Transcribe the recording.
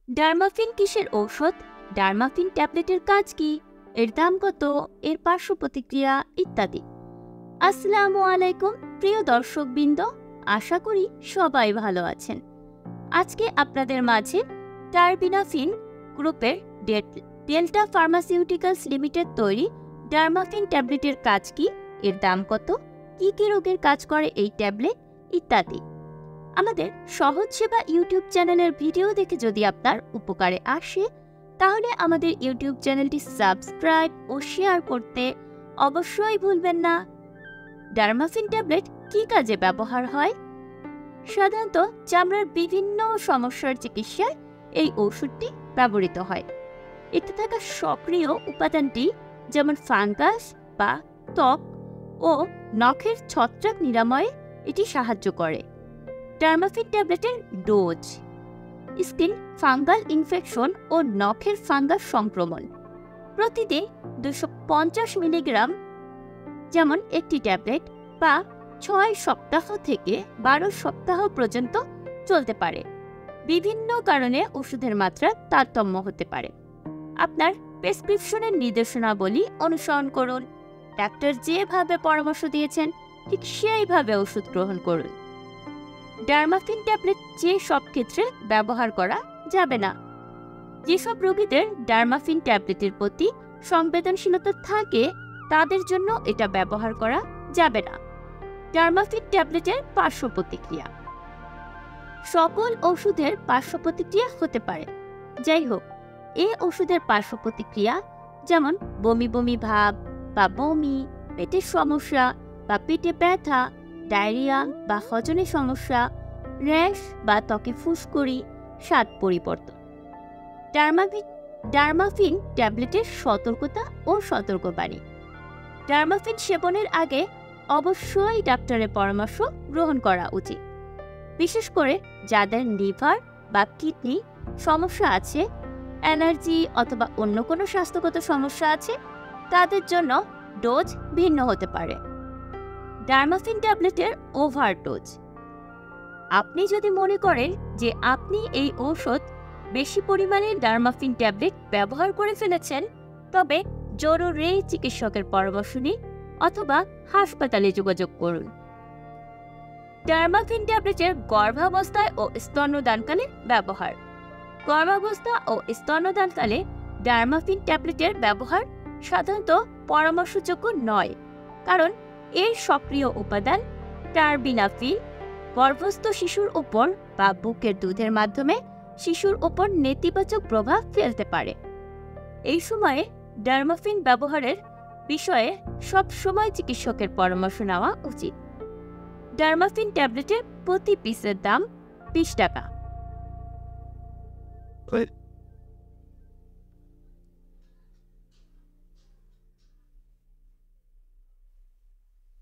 ডার্মাফিন কিসের ঔষধ? ডার্মাফিন ট্যাবলেটের কাজ কি? এর দাম কত? এর পার্শ্ব প্রতিক্রিয়া ইত্যাদি। আসসালামু আলাইকুম প্রিয় দর্শকবৃন্দ, আশা করি সবাই ভালো আছেন। আজকে আপনাদের মাঝে টারবিনাফিন গ্রুপের ডেল্টা ফার্মাসিউটিক্যালস লিমিটেড তৈরি ডার্মাফিন ট্যাবলেটের কাজ কি, এর দাম কত, কি কি রোগের কাজ করে এই ট্যাবলেট ইত্যাদি। আমাদের সহজ সেবা ইউটিউব চ্যানেলের ভিডিও দেখে যদি আপনার উপকারে আসে, তাহলে আমাদের ইউটিউব চ্যানেলটি সাবস্ক্রাইব ও শেয়ার করতে অবশ্যই ভুলবেন না। ডার্মাফিন ট্যাবলেট কি কাজে ব্যবহার হয়? সাধারণত চামড়ার বিভিন্ন সমস্যার চিকিৎসায় এই ওষুধটি ব্যবহৃত হয়। এতে থাকা সক্রিয় উপাদানটি যেমন ফাঙ্গাস বা ত্বক ও নখের ছত্রাক নিরাময়ে এটি সাহায্য করে। ডার্মাফিন ট্যাবলেটের ডোজ: স্কিন ফাঙ্গাল ইনফেকশন ও নখের ফাঙ্গাস সংক্রমণ প্রতিদিন 250 মিলিগ্রাম, যেমন একটি ট্যাবলেট, বা 6 সপ্তাহ থেকে 12 সপ্তাহ পর্যন্ত চলতে পারে। বিভিন্ন কারণে ওষুধের মাত্রা তারতম্য হতে পারে। আপনার প্রেসক্রিপশনের নির্দেশনাবলী অনুসরণ করুন। ডাক্তার যেভাবে পরামর্শ দিয়েছেন ঠিক সেইভাবে ওষুধ গ্রহণ করুন। ডার্মাফিন ট্যাবলেট যে সব ক্ষেত্রে ব্যবহার করা যাবে না। যেসব রোগীদের ডার্মাফিন ট্যাবলেটের প্রতি সংবেদনশীলতা থাকে তাদের জন্য এটা ব্যবহার করা যাবে না। ডার্মাফিন ট্যাবলেটের পার্শ্ব প্রতিক্রিয়া: সকল ওষুধের পার্শ্ব প্রতিক্রিয়া হতে পারে। যাই হোক, এই ওষুধের পার্শ্ব প্রতিক্রিয়া যেমন বমি বমি ভাব বা বমি, পেটের সমস্যা বা পেটে ব্যথা, ডায়রিয়া বা হজমের সমস্যা, র্যাশ বা ত্বকে ফুসকুড়ি, স্বাদ পরিবর্তন। ডার্মাফিন ট্যাবলেটের সতর্কতা ও সতর্কবাণী: ডার্মাফিন সেবনের আগে অবশ্যই ডাক্তারের পরামর্শ গ্রহণ করা উচিত। বিশেষ করে যাদের লিভার বা কিডনি সমস্যা আছে, অ্যালার্জি অথবা অন্য কোনো স্বাস্থ্যগত সমস্যা আছে, তাদের জন্য ডোজ ভিন্ন হতে পারে। ডার্মাফিন ট্যাবলেটের ওভারডোজ: আপনি যদি মনে করেন যে আপনি এই ঔষধ বেশি পরিমাণে ডার্মাফিন ট্যাবলেট ব্যবহার করে ফেলেছেন, তবে জরুরি চিকিৎসকের পরামর্শ নিন অথবা হাসপাতালে যোগাযোগ করুন। ডার্মাফিন ট্যাবলেটের গর্ভাবস্থায় ও স্তন্যদানকালে ব্যবহার: গর্ভাবস্থা ও স্তন্যদানকালে ডার্মাফিন ট্যাবলেটের ব্যবহার সাধারণত পরামর্শযোগ্য নয়, কারণ এর সক্রিয় উপাদান টারবিনাফিন গর্ভস্থ শিশুর উপর বা বুকের দুধের মাধ্যমে শিশুর উপর নেতিবাচক প্রভাব ফেলতে পারে। এই সময়ে ডার্মাফিন ব্যবহারের বিষয়ে সব সময় চিকিৎসকের পরামর্শ নেওয়া উচিত। ডার্মাফিন ট্যাবলেটের প্রতি পিসের দাম 20 টাকা।